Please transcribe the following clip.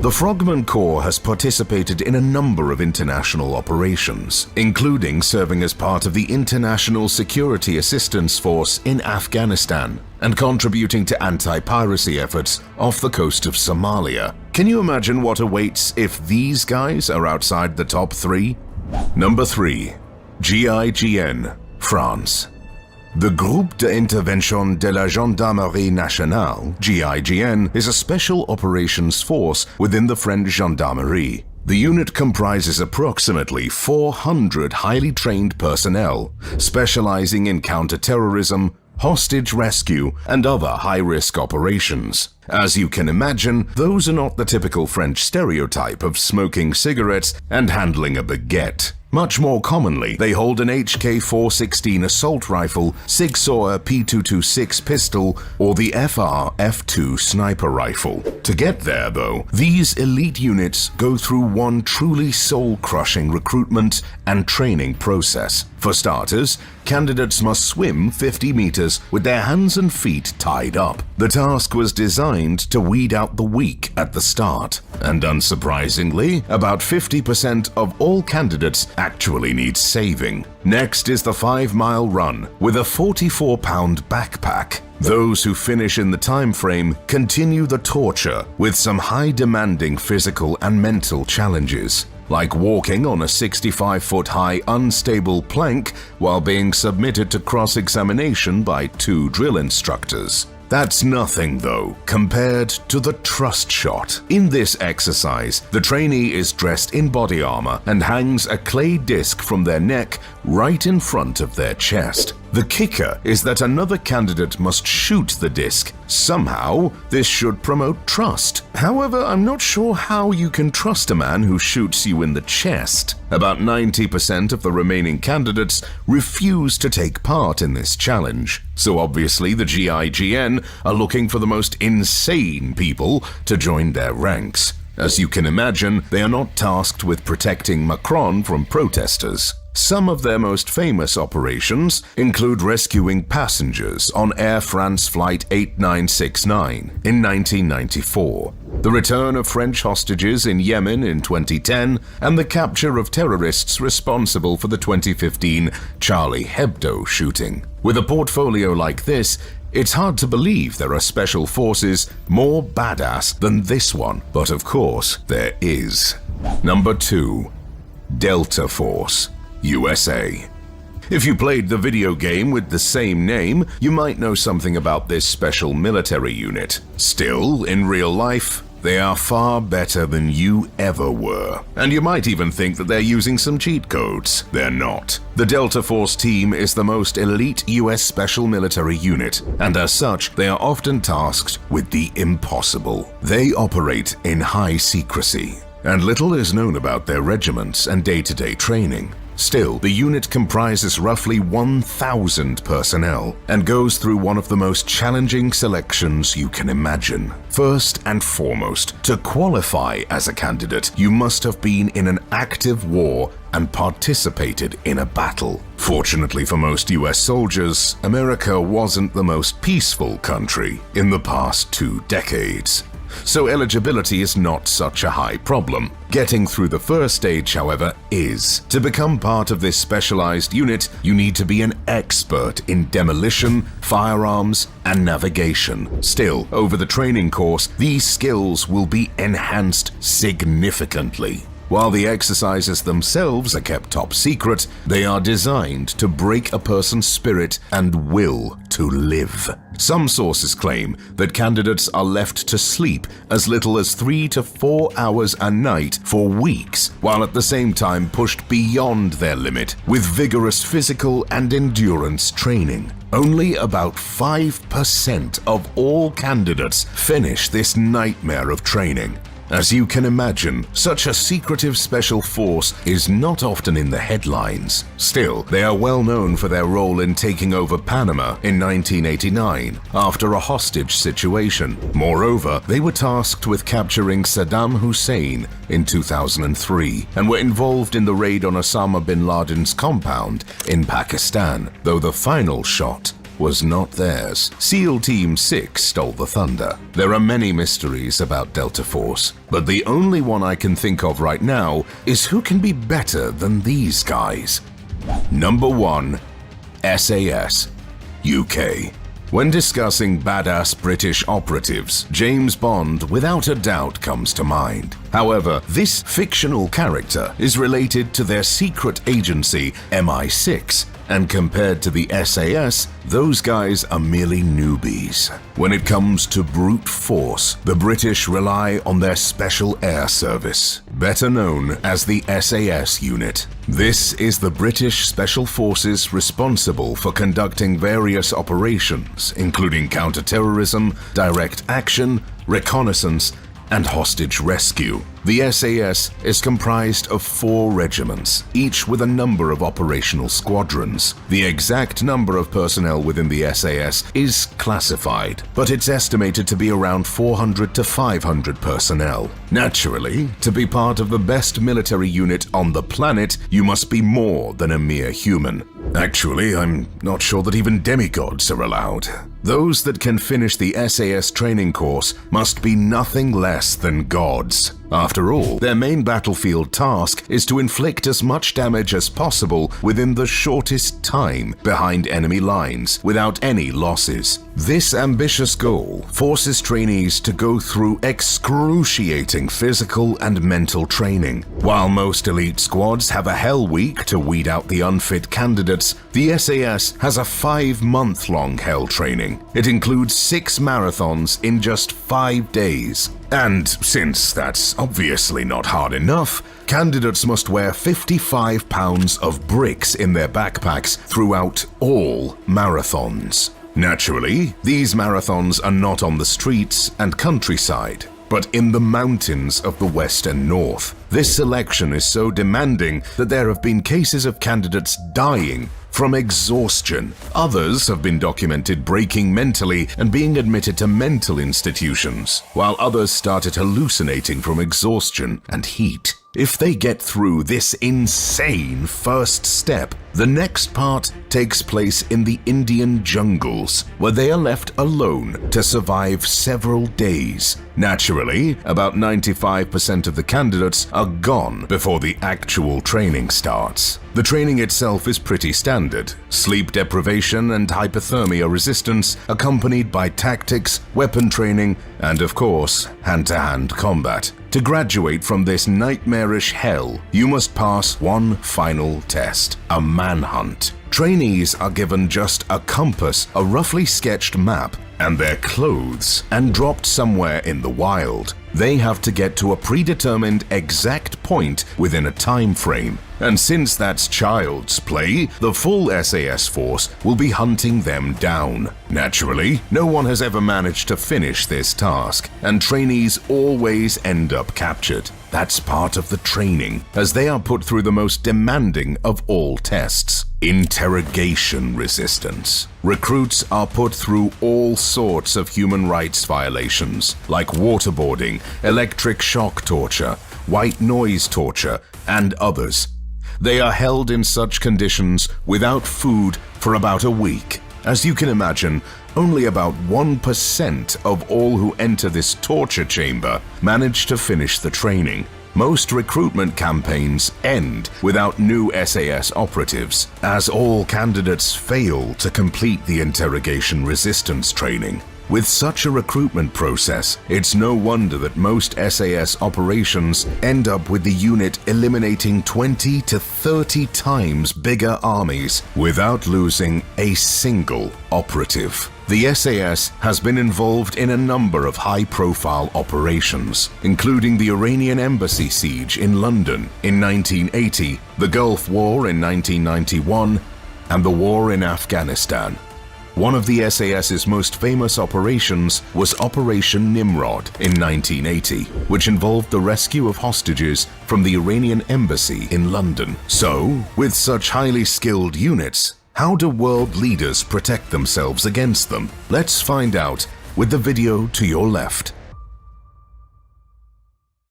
The Frogman Corps has participated in a number of international operations, including serving as part of the International Security Assistance Force in Afghanistan and contributing to anti-piracy efforts off the coast of Somalia. Can you imagine what awaits if these guys are outside the top 3? Number 3. GIGN, France. The Groupe d'Intervention de la Gendarmerie Nationale, GIGN, is a special operations force within the French Gendarmerie. The unit comprises approximately 400 highly trained personnel, specializing in counter-terrorism, hostage rescue, and other high-risk operations. As you can imagine, those are not the typical French stereotype of smoking cigarettes and handling a baguette. Much more commonly, they hold an HK-416 assault rifle, Sig Sauer P226 pistol, or the FR-F2 sniper rifle. To get there, though, these elite units go through one truly soul-crushing recruitment and training process. For starters, candidates must swim 50 meters with their hands and feet tied up. The task was designed to weed out the weak at the start, and unsurprisingly, about 50% of all candidates actually need saving. Next is the 5-mile run with a 44-pound backpack. Those who finish in the time frame continue the torture with some high-demanding physical and mental challenges, like walking on a 65-foot-high unstable plank while being submitted to cross-examination by 2 drill instructors. That's nothing, though, compared to the trust shot. In this exercise, the trainee is dressed in body armor and hangs a clay disc from their neck right in front of their chest. The kicker is that another candidate must shoot the disc. Somehow, this should promote trust. However, I'm not sure how you can trust a man who shoots you in the chest. About 90% of the remaining candidates refuse to take part in this challenge. So obviously the GIGN are looking for the most insane people to join their ranks. As you can imagine, they are not tasked with protecting Macron from protesters. Some of their most famous operations include rescuing passengers on Air France Flight 8969 in 1994, the return of French hostages in Yemen in 2010, and the capture of terrorists responsible for the 2015 Charlie Hebdo shooting. With a portfolio like this, it's hard to believe there are special forces more badass than this one, but of course there is. Number 2. Delta Force, USA. If you played the video game with the same name, you might know something about this special military unit. Still, in real life, they are far better than you ever were. And you might even think that they're using some cheat codes. They're not. The Delta Force team is the most elite US special military unit, and as such, they are often tasked with the impossible. They operate in high secrecy, and little is known about their regiments and day-to-day training. Still, the unit comprises roughly 1,000 personnel and goes through one of the most challenging selections you can imagine. First and foremost, to qualify as a candidate, you must have been in an active war and participated in a battle. Fortunately for most US soldiers, America wasn't the most peaceful country in the past 2 decades. So eligibility is not such a high problem. Getting through the first stage, however, is. To become part of this specialized unit, you need to be an expert in demolition, firearms, and navigation. Still, over the training course, these skills will be enhanced significantly. While the exercises themselves are kept top secret, they are designed to break a person's spirit and will to live. Some sources claim that candidates are left to sleep as little as 3 to 4 hours a night for weeks, while at the same time pushed beyond their limit with vigorous physical and endurance training. Only about 5% of all candidates finish this nightmare of training. As you can imagine, such a secretive special force is not often in the headlines. Still, they are well known for their role in taking over Panama in 1989 after a hostage situation. Moreover, they were tasked with capturing Saddam Hussein in 2003 and were involved in the raid on Osama bin Laden's compound in Pakistan, though the final shot was not theirs. SEAL Team 6 stole the thunder. There are many mysteries about Delta Force, but the only one I can think of right now is who can be better than these guys. Number 1. SAS, UK. When discussing badass British operatives, James Bond without a doubt comes to mind. However, this fictional character is related to their secret agency MI6, and compared to the SAS, those guys are merely newbies. When it comes to brute force, the British rely on their Special Air Service, better known as the SAS unit. This is the British Special Forces responsible for conducting various operations, including counter-terrorism, direct action, reconnaissance, and hostage rescue. The SAS is comprised of 4 regiments, each with a number of operational squadrons. The exact number of personnel within the SAS is classified, but it's estimated to be around 400 to 500 personnel. Naturally, to be part of the best military unit on the planet, you must be more than a mere human. Actually, I'm not sure that even demigods are allowed. Those that can finish the SAS training course must be nothing less than gods. After all, their main battlefield task is to inflict as much damage as possible within the shortest time behind enemy lines without any losses. This ambitious goal forces trainees to go through excruciating physical and mental training. While most elite squads have a hell week to weed out the unfit candidates, the SAS has a 5-month-long hell training. It includes 6 marathons in just 5 days. And since that's obviously not hard enough, candidates must wear 55 pounds of bricks in their backpacks throughout all marathons. Naturally, these marathons are not on the streets and countryside, but in the mountains of the West and North. This selection is so demanding that there have been cases of candidates dying from exhaustion. Others have been documented breaking mentally and being admitted to mental institutions, while others started hallucinating from exhaustion and heat. If they get through this insane first step, the next part takes place in the Indian jungles, where they are left alone to survive several days. Naturally, about 95% of the candidates are gone before the actual training starts. The training itself is pretty standard: sleep deprivation and hypothermia resistance, accompanied by tactics, weapon training, and of course, hand-to-hand combat. To graduate from this nightmarish hell, you must pass one final test: a manhunt. Trainees are given just a compass, a roughly sketched map, and their clothes, and dropped somewhere in the wild. They have to get to a predetermined exact point within a time frame. And since that's child's play, the full SAS force will be hunting them down. Naturally, no one has ever managed to finish this task, and trainees always end up captured. That's part of the training, as they are put through the most demanding of all tests: interrogation resistance. Recruits are put through all sorts of human rights violations, like waterboarding, electric shock torture, white noise torture, and others. They are held in such conditions without food for about a week. As you can imagine, only about 1% of all who enter this torture chamber manage to finish the training. Most recruitment campaigns end without new SAS operatives, as all candidates fail to complete the interrogation resistance training. With such a recruitment process, it's no wonder that most SAS operations end up with the unit eliminating 20 to 30 times bigger armies without losing a single operative. The SAS has been involved in a number of high-profile operations, including the Iranian embassy siege in London in 1980, the Gulf War in 1991, and the war in Afghanistan. One of the SAS's most famous operations was Operation Nimrod in 1980, which involved the rescue of hostages from the Iranian embassy in London. So, with such highly skilled units, how do world leaders protect themselves against them? Let's find out with the video to your left.